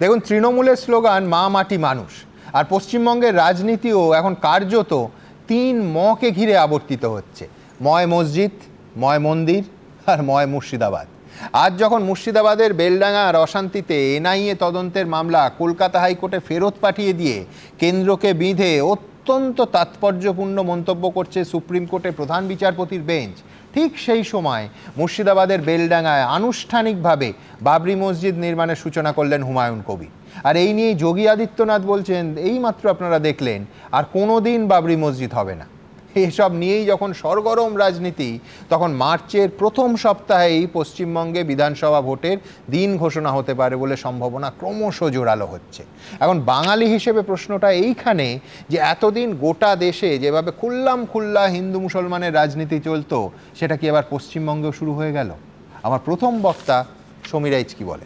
দেখুন, তৃণমূলের স্লোগান মা মাটি মানুষ, আর পশ্চিমবঙ্গের রাজনীতিও এখন কার্যত 3 মকে ঘিরে আবর্তিত হচ্ছে। ময় মসজিদ, ময় মন্দির আর ময় মুর্শিদাবাদ। আজ যখন মুর্শিদাবাদের বেলডাঙ্গার অশান্তিতে এনআইএ তদন্তের মামলা কলকাতা হাইকোর্টে ফেরত পাঠিয়ে দিয়ে কেন্দ্রকে বিঁধে অত্যন্ত তাৎপর্যপূর্ণ মন্তব্য করছে সুপ্রিম কোর্টের প্রধান বিচারপতির বেঞ্চ, ঠিক সেই সময় মুর্শিদাবাদের বেলডাঙ্গায় আনুষ্ঠানিকভাবে বাবরি মসজিদ নির্মাণের সূচনা করলেন হুমায়ুন কবির। আর এই নিয়েই যোগী আদিত্যনাথ বলছেন, এইমাত্র আপনারা দেখলেন, আর কোনোদিন বাবরি মসজিদ হবে না। এসব নিয়েই যখন সরগরম রাজনীতি, তখন মার্চের প্রথম সপ্তাহেই পশ্চিমবঙ্গে বিধানসভা ভোটের দিন ঘোষণা হতে পারে বলে সম্ভাবনা ক্রমশ জোরালো হচ্ছে। এখন বাঙালি হিসেবে প্রশ্নটা এইখানে যে এতদিন গোটা দেশে যেভাবে খুল্লা হিন্দু মুসলমানের রাজনীতি চলতো, সেটা কি আবার পশ্চিমবঙ্গেও শুরু হয়ে গেল? আমার প্রথম বক্তা সমীর আইচ কি বলে।